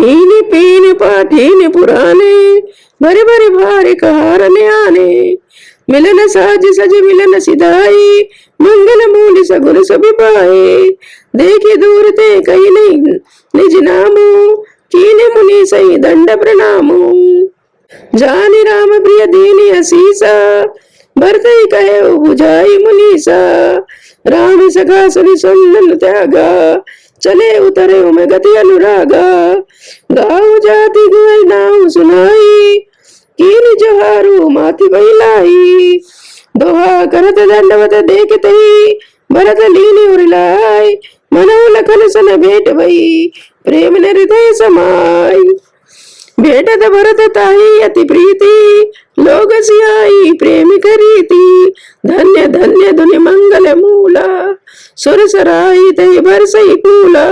हीन पीन पाठीन पुराने, भरे भरे भारे कहार आने। मिलन साज सज मिलन सिधाई, मंगल मूल सगुन सभी पाए। देखे दूर ते कही नहीं निज नामो, कीने मुनि सही दंड प्रणामो। जानी राम प्रिय दीनी असीसा, भरत ही कहे बुझाई मुनीसा। राम सखा सुनि सुंदन त्यागा, चले उतरे में गति अनुरागा। गाँव जाति गुई नाम सुनाई, कीन जोहारू माथि बहिलाई। दोहा करत दंडवत देखते ही, भरत लीनी उरिलाई। मनो लखन सन भेट भई, प्रेम ने हृदय समाई। भेटत भरत ताहि अति प्रीति, लोग सियाई प्रेम करीति। धन्य धन्य धुनि मंगल मूला, सुर सराई तय बरसई फूला।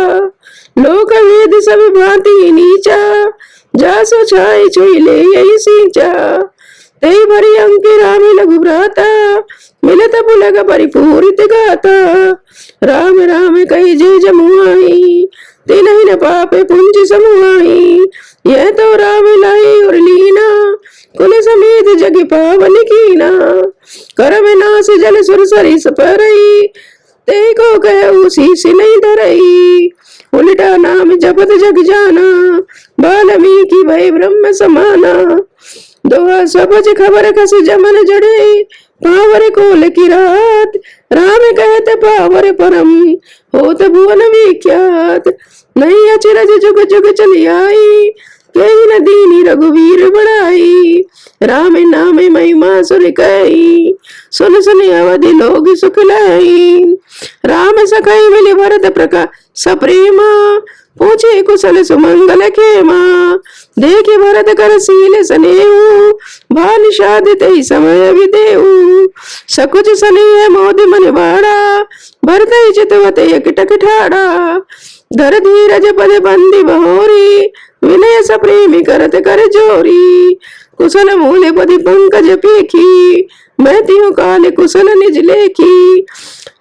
लोक वेद सब भांति नीचा, जासो छाई छुई ले यही सींचा। तय भरी अंके राम लघु भ्राता, मिलत पुलक परिपूरित गाता। राम राम कही जय जमुआई, तिन्हि न पापे पुंज समुआई। यह तो राम लाई और लीना, कुल समेत जग पावन कीना। कर विनाश जल सुर सरिस परई, ते को कह शीस नहीं धरई। उल्टा नाम जपत जग जाना, वाल्मीकि भय ब्रह्म समाना। दोहा सबज खबर कस जमन जड़े, पावर कोल की रात। राम कहते पावर परम, होत भुवन विख्यात। नहीं अचरज जुग जुग चली आई, कही न दीनी रघुवीर बढ़ाई। राम नाम महिमा सुर कही, सुन सुन अवधि लोग सुख लाई। राम सखई मिले भरत प्रका सप्रेमा, पूछे कुशल सुमंगल खेमा। देखे भरत कर सील सनेहु, भान शादित समय विदेहु। सकुच सनेह मोद मन बाड़ा, भरत चितवत एकटक ठाड़ा। धर धीरज पद बंदी बहोरी, विनय सप्रेमी करत कर जोरी। कुशल मूल पद पंकज पेखी, मैं तिहु काल कुशल निज लेखी।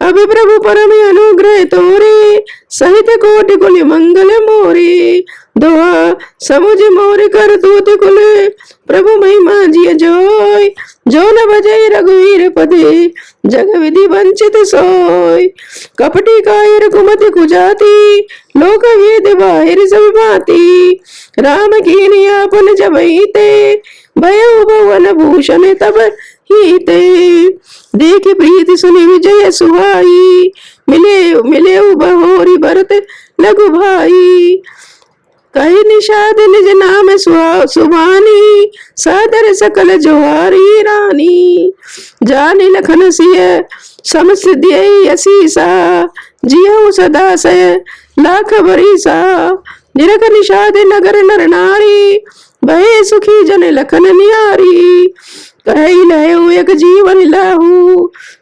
अभी प्रभु परम अनुग्रह तोरे, सहित कोटि कुल मंगल मोरे। दोहा समुझ मोर कर दूत कुल, प्रभु महिमा जिय जोय। जो न बजै रघुवीर पदे, जग विधि वंचित सोय। कपटी कायर कुमति कुजाति, लोक वेद बाहिर सब भांति। राम कीनी आपन जबईते, भयउ भुवन भूषण तब हीते। देख प्रीति सुनि विजय सुहाई, मिले मिले बहोरी भरत लघु भाई। कही निषाद निज नाम सुभानी, सादर सकल जोहारी रानी। जानि लखन सिय समसिद्धियै असीसा, जियहु सदा सय लाख बरीसा। निरख निषाद नगर नर नारी, भये सुखी जन लखन निहारी। कही लहु एक जीवन लाहू,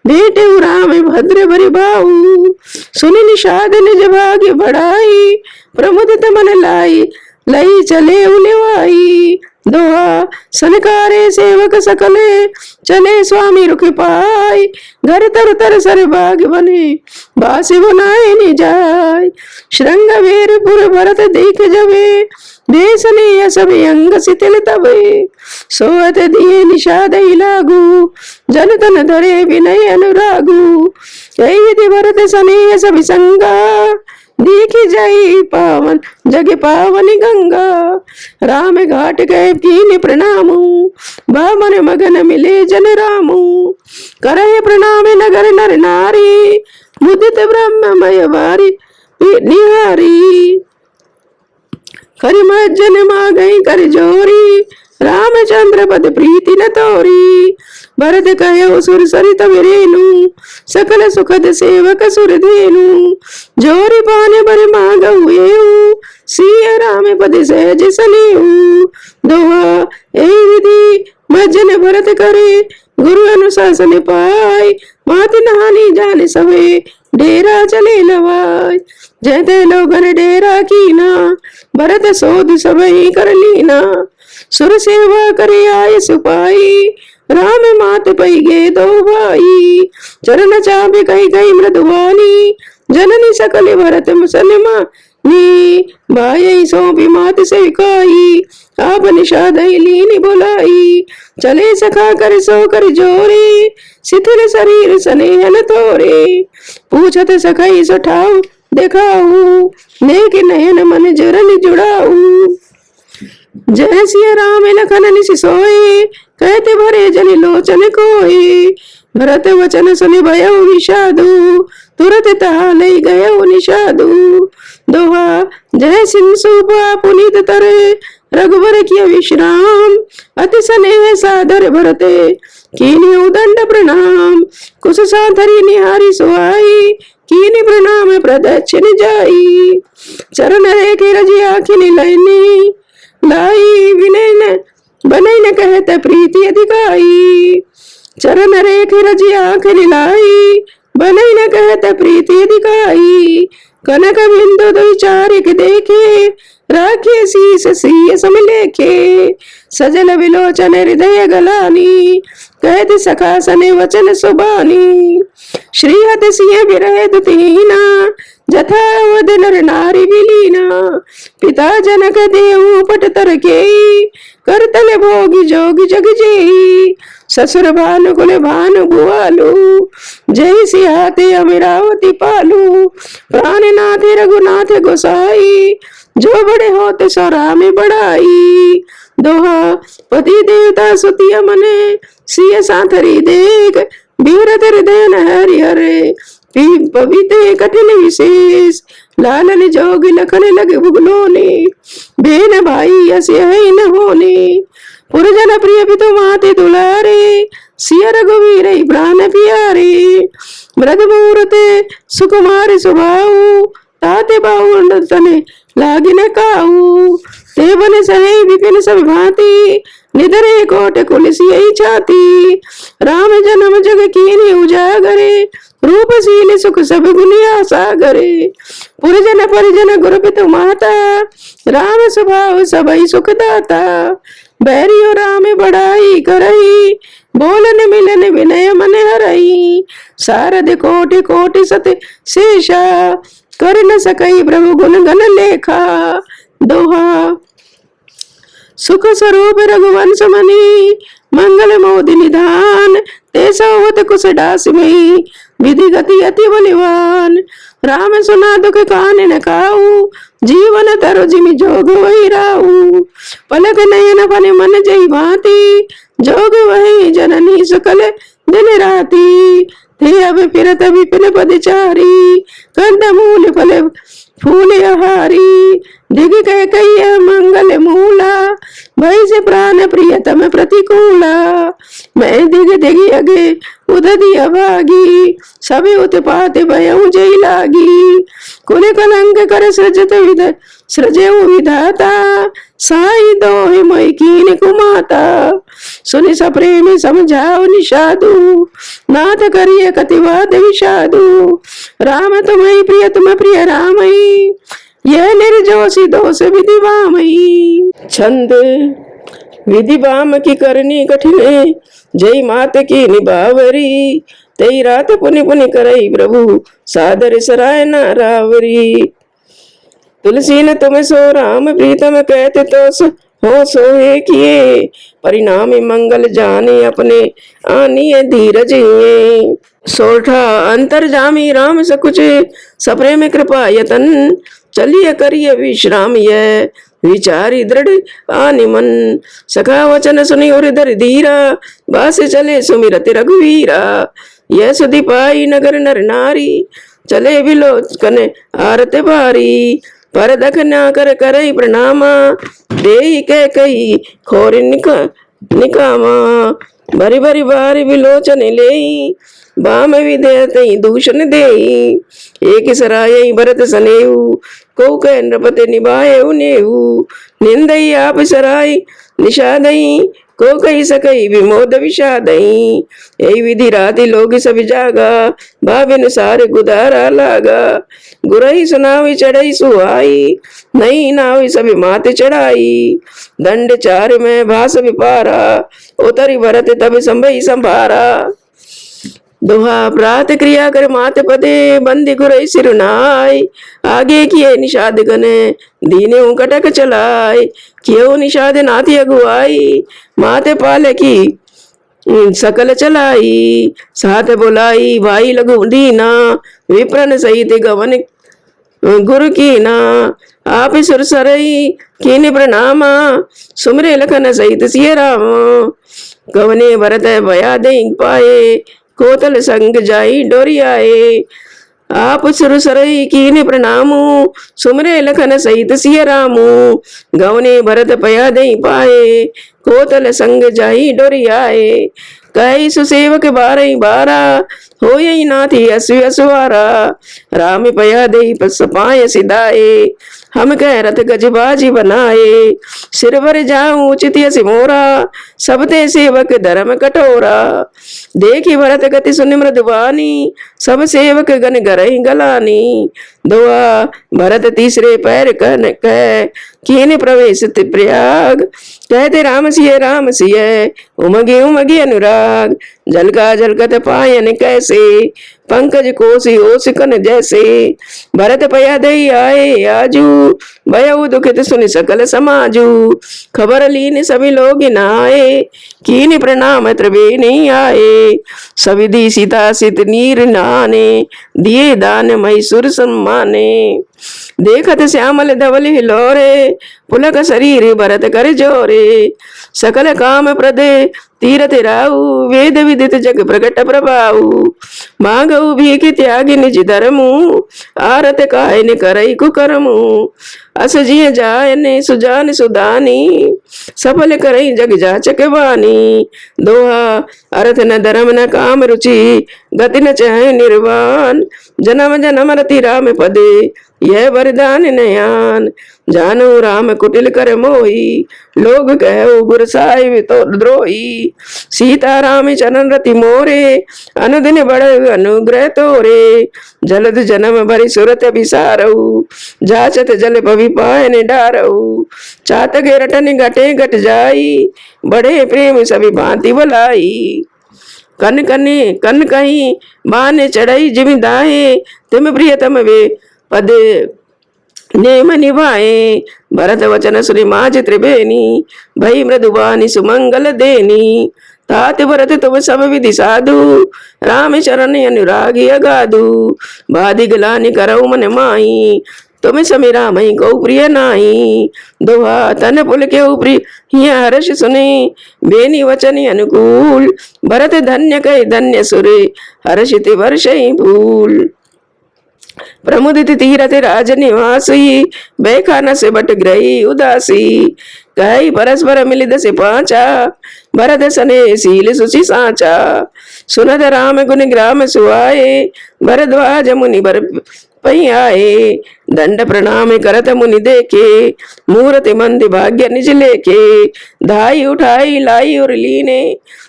भेटेउ राम भद्र बरि बाहु। सुनि निषाद निज भाग्य बढ़ाई, प्रमुदित मन लाई लई चले उलिवाई। दोहा सनकारे सेवक सकले, चले स्वामी रुख पाई। घर तर तर सर बाग बने, बासी बनाए नि जाय। श्रृंग वीरपुर भरत देख जबे, देशनीय सब अंग शिथिल तबे। सोअत दिए निषाद लागू, जन तन धरे विनय अनुरागू। यही विधि भरत सनेह सब संगा, देखी जाई पावन जग पावनी गंगा। राम घाट गए कीन प्रणामु, बामन मगन मिले जन रामू। करे प्रणाम नगर नर नारी, मुदित ब्रह्ममय वारी निहारी। करि मज्जन मागई कर जोरी, रामचंद्र पद प्रीति न तोरी। भरत कहो सुर सरित विरेनु, सकल सुखद सेवक सुर धेनु। जोरी पाने बर मांगहु एहु, सिय राम पद सहज सनेहु। दोहा एहि विधि मज्जन भरत करे, गुरु अनुशासन पाय। माति नहानी जान सवे, डेरा चले लवाय। जयते लोगन डेरा कीना, भरत सोध सबई कर लीना। सुर सेवा करे आय सुपाई, राम मात पई गे दो भाई। चरण चापे कही गई मृदुवानी, जननी सकल भरत मुसलमा नी भाई सौंपी मात से विकाई आप निषाद लीनी बुलाई चले सखा कर सो कर जोरे शिथिल शरीर स्नेहन तोरे पूछत सखाई सठाऊ देखाऊ नेक नयन मन जरन जुड़ाऊ जय सिया राम लखन निसि सोए कहते भरे जनि लोचन कोए भरत वचन सुनि भयउ विषादु तुरत तहा लई गयउ निषादु दोहा जय सिंह सुबा पुनीत तरे रघुवर किया विश्राम अति स्नेह सादर भरते कीनी उदंड प्रणाम कुश साधरी निहारी सुहाई कीनी प्रणाम प्रदक्षिण जाई चरण रेखे रजी आखिनी लैनी लाई विनय न बनई न कहते प्रीति अधिकाई चरण रेख रजी आखिरी लाई बनई न कहते प्रीति अधिकाई कनक बिंदु दुई चारिक देखे राखे शीस सिय समलेखे सजल विलोचन हृदय गलानी कहत सखा सने वचन सुबानी श्रीहत सिय विरह दुतीना जथा वद नर नारी विलीना पिता जनक देव पट तर के करतल भोगी जोगी जग जेई ससुर भानु कुल भानु भुआलु जय सिहाते अमरावती पालू प्राणनाथ रघुनाथ गोसाई जो बड़े होते सो राम बढ़ाई दोहा पति देवता सुतिया मने सिय साथरी देख बीरत हृदय न हरि हरे पवित्र कठिन विशेष लालन जोगी लखन लगे भुगलोने बेन भाई अस्य है न होने पुरजन प्रिय पितु माते दुलारे सिय रघुवीर प्राण प्यारे मृद मूर्ते सुकुमार सुभाऊ ताते बाहु तने लागिन काऊ ते बन सहे विपिन सब भांति निधरे कोट कुलसी छाती राम जन्म जग कीनी उजागरे रूपशील सुख सब गुनिया सागरे पुरजन परिजन गुरु पितु माता राम स्वभाव सबई सुख दाता बैरियो राम बढ़ाई करई बोलन मिलन विनय मन हरई सारद कोटि कोटि सत शेषा कर न सकई प्रभु गुण गण लेखा दोहा सुख स्वरूप रघुवंश मणि मंगल मोदि निधान ते सोवत कुश डास में विधि गति अति बलिवान राम सुना दुख कान न काऊ जीवन तरु जिमि जोग वही राऊ पलक नयन फन मन जय भांति जोग वही जननी सकल दिन राती थे अब फिरत विपिन पदचारी कंद मूल फल फूल हारी दिग कह कही मंगल मूला भई से प्राण प्रियतम प्रतिकूला मैं दिग दिग अगे उदधि अभागी सभी उत्पात भयउ जय लागी कुल कलंक कर सृजत विद सृजेऊ विधाता साई दोहि मोहि कीन कुमाता सुनि सप्रेम समझाओ निषादु नाथ करिय कतिवाद विषादु राम तुम्हें प्रिय तुम प्रिय रामई यह निर्जोषी दोष विधि वामई छंद विधि वाम की करनी कठिन जय मात की निभावरी तई रात पुनि पुनि करई प्रभु सादर सराय न रावरी तुलसी न तुम सो राम प्रीतम कहते तो हो सोहे किए परिणाम मंगल जाने अपने आनिए धीरज सोठा अंतर जामी राम सकुच सप्रेम कृपा यतन चलिए करिए विश्राम यह विचारी दृढ़ आनि मन सखा वचन सुनि और धर धीरा बास चले सुमिरत रघुवीरा यह सुधि पाई नगर नर नारी चले विलोचन आरत भारी पर दख न कर करई प्रणामा देई कह कही खोर निकामा भरी भरी बारी विलोचन लेई बाम विधेयतई दूषण देई एक सराय भरत सनेऊ को कह नृपति निभाएऊ नेऊ निंदई आप सराय निषादई को कही सकई विमोद विषादई यही विधि राति लोग सब जागा भाविन सारे गुदारा लागा गुरई सुनावी चढ़ई सुहाई नहीं नावी सभी माते चढ़ाई दंड चार में भास विपारा उतरी भरत तब संभई संभारा दोहा प्रात क्रिया कर मात पदे बंदी गुरई सिरुनाई। आगे किए निषाद गने दीने कटक चलाए। क्यों निषाद नाती अगुआई माते पाले की सकल चलाई। साथ बुलाई भाई लघु दीना विप्रन सहित गवन गुरु की ना। आप सुर सरई कीन प्रणामा सुमरे लखन सहित सिय राम। गवने भरत भया दे पाए कोतल संग जाई डोरियाए। आप सुर सरई कीन प्रणामु सुमरे लखन सहित सिय रामू। गवने भरत पया दे पाए कोतल संग जाई डोरियाए। कई सुसेवक बारई बारा हो यही नाथी असु असुवारा। राम पया दे सपाय सिदाए हम कह रथ गजबाजी बनाए। सिर भर जाऊं उचित यस मोरा सब ते सेवक धर्म कठोरा। देखी भरत गति सुनि मृदुबानी सब सेवक गन गरही गलानी। दुआ भरत तीसरे पैर कह कीन प्रवेश प्रयाग। कहते राम सिय उमगे उमगे अनुराग। झलका झलकत पायन कैसे पंकज कोसी ओसिकन जैसे। भरत पया दई आए आजू भयउ दुखित सुनि सकल समाजू। खबर लीन सभी लोग नाए कीन प्रणाम त्रिवेणी आए। सविधि सीता सित नीर नाने दिए दान मैसूर सम्माने। देखत श्यामल धवल हिलोरे पुलक शरीर भरत कर जोरे। सकल काम प्रद तीरथ राऊ वेद विदित जग प्रकट प्रभाऊ। मांगऊ भीख त्याग निज धर्मु आरत कायन करई कुकर्मु। अस जिय जायन सुजान सुदानी सफल करई जग जाचक वानी। दोहा अर्थ न धर्म न काम रुचि गति न चाहे निर्वाण। जन्म जन्म रति राम पदे यह वरदान नयान। जानो राम कुटिल कर मोही लोग कहो गुर साहिब तो द्रोही। सीता राम चरण रति मोरे अनुदिन बड़ अनुग्रह तोरे। जलद जन्म भरी सुरत बिसारऊ जाचत जल पवि पायन डारऊ। चातक रटन घटे घट जाई बड़े प्रेम सभी भांति बुलाई। कन कहीं बान चढ़ई जिमि दाहे तिम प्रियतम वे पद नेम निभाए। भरत वचन सुनि माज त्रिवेणी भई मृदुबानी सुमंगल देनी। तात भरत तुम सब विधि साधु राम चरण अनुरागी अगाधु। बाधि गलानि करऊ मन माही तुम समीरा मई को प्रिय नाई। दोहा तन पुल के प्रिय हिय हर्ष सुने बेनी वचन अनुकूल। भरत धन्य कह धन्य सुरे हर्षित वर्षई भूल। प्रमुदित तीरथ राज निवासी बैखाना से बट ग्रही उदासी। कई परस्पर मिलित से पांचा भरत सने सील सुचि सांचा। सुनत राम गुण ग्राम सुआए भरद्वाज मुनि बर पई आए। दंड प्रणाम करत मुनि देखे मूर्ति मंद भाग्य निज लेखे। धाई उठाई लाई और लीने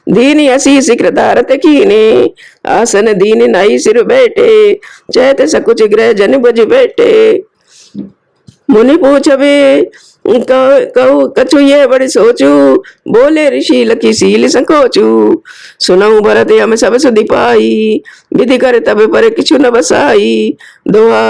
दीन असीस कृतारत कीने। आसन दीन नाई सिर बैठे चैत सकुच ग्रह जन बज बैठे। मुनि पूछबे कहू कछु ये बड़ी सोचू बोले ऋषि लकी सील संकोचू। सुनऊ भरत हम सब सुधि पाई विधि कर तब पर किछु न बसाई। दोहा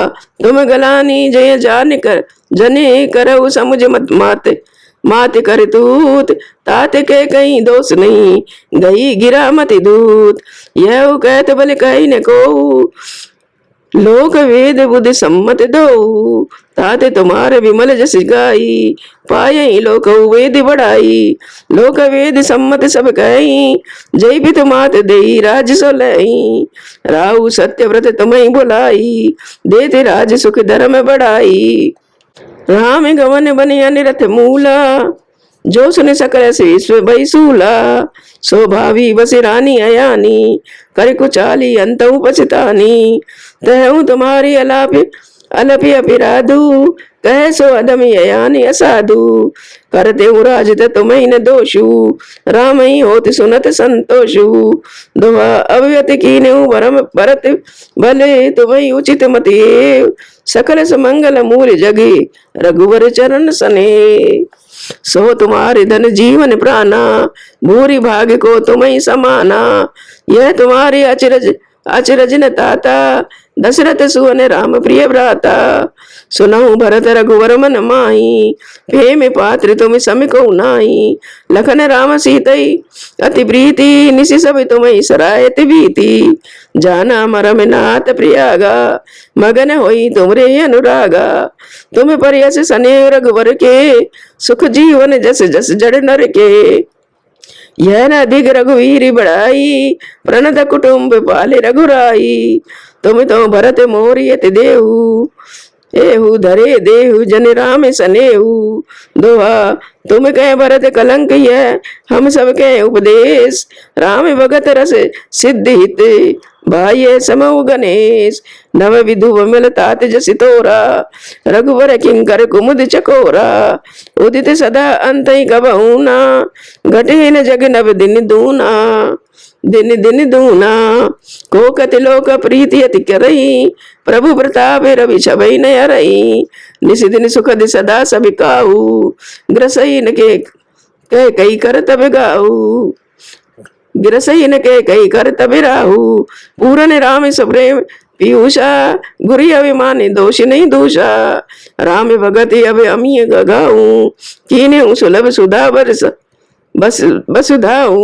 तुम गलानी जय जान कर जने करऊ समुझ मत मात कर तूत। तात के कहीं दोष नहीं गई गिरा मत दूत। यह कहत बल कही न को लोक वेद बुद्धि सम्मत दो। ताते तुम्हारे विमल जस गाई पायई लोक वेद बढ़ाई। लोक वेद सम्मत सब कही जय भी तुमात दे राज सो लई। राहु सत्य व्रत तुम्हें बुलाई देते राज सुख धर्म बढ़ाई। राम गवन बने अनिरथ मूला जो सुन सकल से विश्व भैसूला। सो भावी बस रानी अयानी कर कुचाली अंत पछतानी। तहु तुम्हारी अलपि अपिराधु कह सो अदमी अयानी असाधु। करते राज तुम्हें न दोषु राम ही होत सुनत संतोषु। दोहा अव्यत की भरत भले तुम्हें उचित मति। सकल सुमंगल मूल जगे रघुवर चरण सने। सो तुम्हारे धन जीवन प्राणा भूरी भाग को तुम्हें समाना। यह तुम्हारी अचरज अचरज न ताता, दशरथ सुवन राम प्रिय भ्राता। सुनहु भरत रघुवर मन माही, प्रेम पात्र तुम सम को नाई। लखन राम सीतई अति प्रीति, निशि सब तुम्हें सरायत बीती। जाना मरम नाथ प्रियागा, मगन होई तुमरे अनुरागा। तुम पर यस सने रघुवर के, सुख जीवन जस जस जड़ नर के। यह न अधिक रघुवीर बढ़ाई, प्रणत कुटुम्ब पाले रघुराई। तुम तो भरत मोरियत देहु, एहु धरे देहु जन राम सनेहु। दोहा तुम कह भरत कलंक यह, हम सब कह उपदेश। राम भगत रस सिद्ध हित, भाई समऊ गणेश। नव विधु विमल तात जसि तोरा, रघुवर किंकर कुमुद चकोरा। उदित सदा अंत कबहू ना, घटे न जग नव दिन दूना। दिन दिन दूना को कति लोक प्रीति अति करई, प्रभु प्रताप रवि छबई न हरई। निस दिन सुखद सदा सब काहू, ग्रसई न के कई कर तब गाऊ। गिरसई न के कई कर तब राहू। पूरन राम सप्रेम पीयूषा, गुरी अभिमानी दोष नहीं दूषा। राम भगत अब अमीय गगाऊ, कीने सुलभ सुधा बरस बस बसुधाऊ।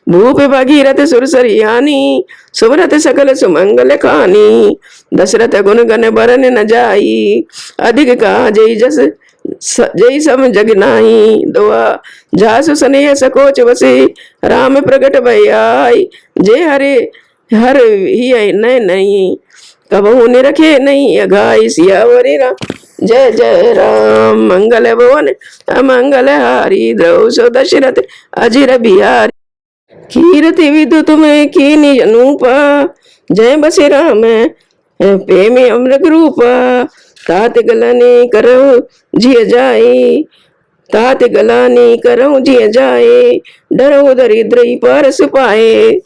भूप भगीरथ सुरसरियानी, सुव्रत सकल सुमंगल खानी। दशरथ गुण गण बरन न जाई, अधिक कहा जय जस जय सम जग नाही। दोआ जासु स्नेह सकोच वसी, राम प्रगट भय आई। जे हरे हर ही नहीं, कबहू निरखे नहीं अघाई। सियावरी राम जय जय राम, मंगल भवन अमंगल हारी। द्रौसो दशरथ अजिर बिहारी, कीरति विदु तुम्हें कीनी अनूपा। जय बसे राम प्रेमी अमृत रूपा। तात गलानी करो जिय जाए, तात गलानी करो जिय जाए। डरो दरिद्र पारस पाए,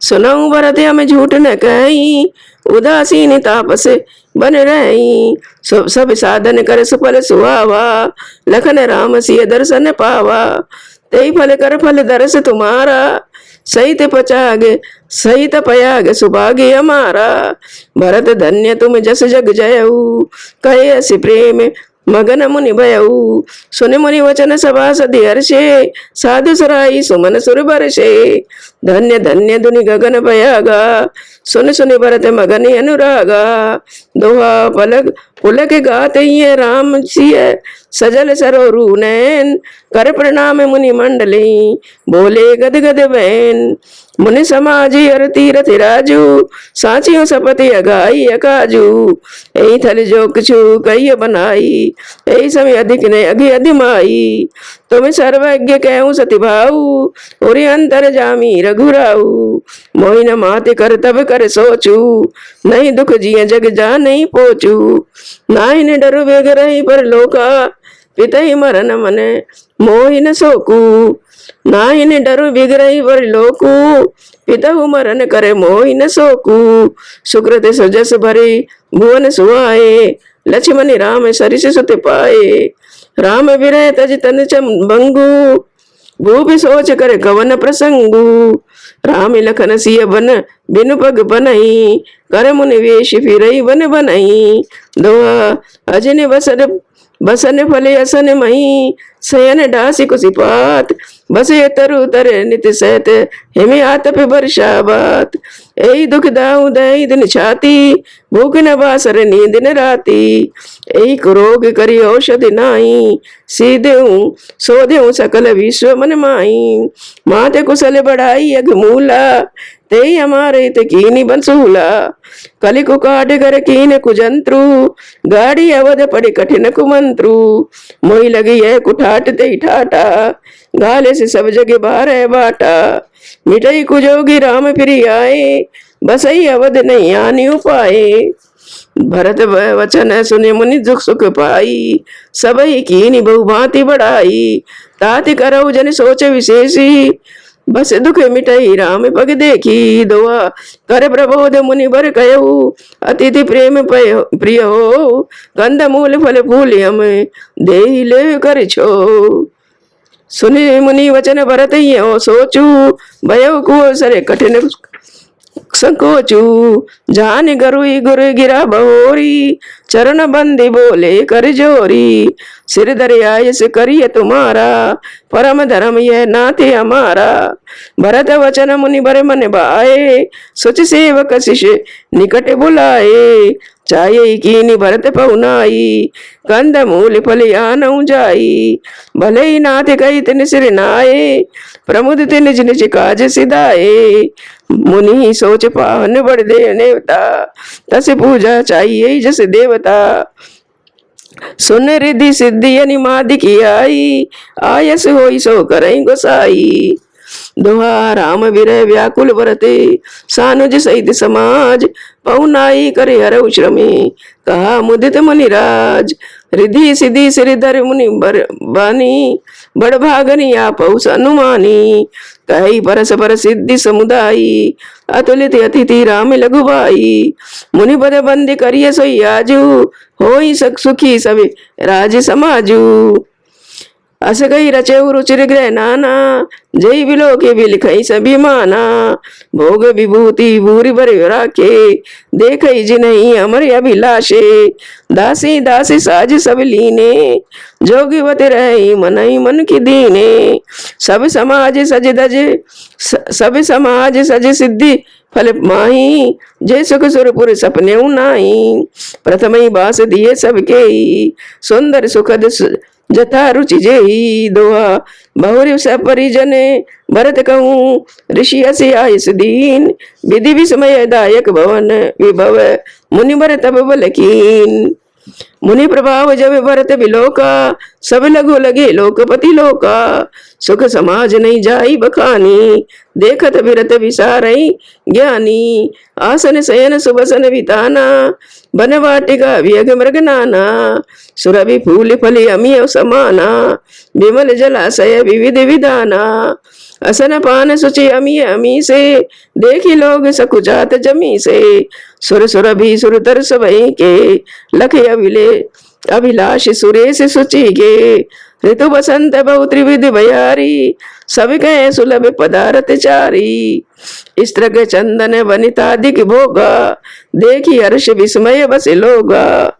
सुनाऊं भरत हमें झूठ न कही। उदासीन तापस बन रही, सब साधन कर सुफल सुहावा। लखन राम सिय दर्शन पावा, तेई फल कर फल दर्श तुम्हारा। सहित पचाग सहित पयाग सुभाग्य हमारा। भरत धन्य तुम जस जग जयऊ, कहे असी प्रेम मगन मुनि भयऊ। सुन मुनि वचन सभा सधि हर्षे, साधु सराई सुमन सुर बरसे। धन्य धन्य धुनि गगन भयागा, सुन सुन भरत मगन अनुरागा। दोहा पलक पुलक गाते ये राम सिय, सजल सरोरु नैन। कर प्रणाम मुनि मंडली, बोले गद गद बैन। मुनि समाजी अर तीरथ राजू, साचियों सपति अगाई अकाजू। यही थल जो कुछु कही बनाई, यही समय अधिक ने अघि अधिमाई। तुम सर्वज्ञ कहूँ सति भाऊ, उरी अंतर जामी रघुराऊ। मोहि न माते कर तब कर सोचू, नहीं दुख जिय जग जा नहीं पोचू। नाहि न डरु बेग रही पर लोका, पितहि मरन मन मोहि न सोकू। नाहि न डरु बिगरही पर लोकू, पितहु मरन करे मोहि न सोकू। सुकृत सुजस भरी भुवन सुहाए, लक्ष्मण राम सरिस सुत पाए। राम विरह तज तन भंगु, भूपि सोच कर कवन प्रसंगु। राम लखन सिय बन बिनु पग बनई, कर मुनि वेश फिरई बन बनई। दोहा अजन बसन बसन फले असन मही, शयन डासी कुसिपात। बसे तरु तरे नित सहत, हेमे आतप वर्षा बात। यही दुख दाऊ दई दिन छाती, भूख न बासर नींद न राती। यही कुरोग करी औषधि नाई, सीधेऊ सोधेऊ सकल विश्व मन माई। माते कुशल बढ़ाई अग मूला, ते हमारे ते कीनी बंसूला। कलि कुकाट कर कीन कुजंत्रु, गाड़ी अवध पड़े कठिन कुमंत्रु। मोहि लगी है कुठाट ते ठाटा, गाले से सब जगह बार है बाटा। मिटई कुजोगी राम फिर आए, बसई अवध नहीं आनी उपाए। भरत वचन सुने मुनि दुख सुख पाई, सबई कीनी बहु भांति बढ़ाई। तात करऊ जन सोच विशेषी, बस दुख मिटई राम पग देखी। दोआ कर प्रबोध मुनि बर कहू, अतिथि प्रेम प्रिय हो। कंद मूल फल फूल हम देहि ले कर छो। सुनि मुनि वचन भरत यो सोचू, भयो कुओ सरे कठिन संकोचू। जान गरुई गुर गिरा बहोरी, चरण बंदी बोले कर जोरी। सिर धरे आयस करिय तुम्हारा, परम धर्म यह नाते हमारा। भरत वचन मुनि बर मन भाए, सुच सेवक शिष्य निकट बुलाए। चाये कीनी भरत पहुनाई, कंद मूल फल आनऊ जाई। भले ही नाथ कही तिन सिर नाये, प्रमुदित निज निज काज सिधाए। मुनि सोच पावन बड़ दे नेवता, तस पूजा चाहिए जस देवता। सुन रिद्धि सिद्धि अनिमादि की आई, आयस होई सो करई गोसाई। दोहा राम विरह व्याकुल बरते, सानुज सहित समाज। पहुनाई करे हरऊ श्रमे, कहा मुदित मुनिराज। रिधि सिद्धि सिरधर मुनि बानी, बड़ भागनी आपऊ अनुमानी। कही परस पर सिद्धि समुदायी, अतुलित अतिथि राम लघुबाई। मुनि पद बंदी करिय सोई आजू, होई सुखी सब राज समाजू। अस गई रचेऊ रुचिर ग्रह नाना, जय बिलो के बिलखई सभी माना। भोग विभूति भूरि भर राखे, देखई जिनहि अमर अभिलाषे। दासी दासी साज सब लीने, जोगिवत रही मनई मन की दीने। सब समाज सज सिद्धि फल माही, जय सुख सुरपुर सपने नाही। प्रथम ही बास दिए सबके, सुंदर सुखद जथा रुचि जेही। दोहा बहुरी परिजने भरत कहूँ, ऋषि असी आयुष दीन। विधि विस्मय दायक भवन विभव, मुनि बर तब बल कीन। मुनि प्रभाव जब भरत बिलोका, सब लघु लगे लोकपति लोका। सुख समाज नहीं जाई बखानी, देखत बिरत विसारई ज्ञानी। आसन शयन सुबसन बिताना, बन वाटिका व्यग मृग नाना। सुरभि फूल फली अमिय समाना, विमल जलाशय विविध विधाना। असन पान सुचि अमी अमी से, देखी लोग सकुचात जमी से। सुर सुरभि सुरतर सबई के, लख अभिलाष सुरेश सुचि के। ऋतु बसंत बहु त्रिविध भयारी, सब कहे सुलभ पदारथ चारी। स्त्रग चंदन वनिताधिक भोगा, देखी हर्ष विस्मय बस लोगा।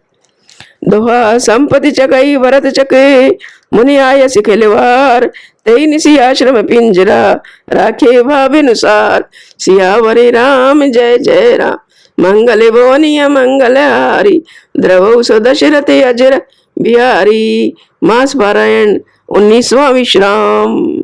दोहा संपत्ति चकई भरत चके, मुनि आय सिखलवार। तई निसी आश्रम पिंजरा, राखे भाविनुसार। सियावरे राम जय जय राम, मंगल भवनिय मंगल हारी। द्रवौ सो दशरथ अजर बिहारी। मास पारायण 19वां विश्राम।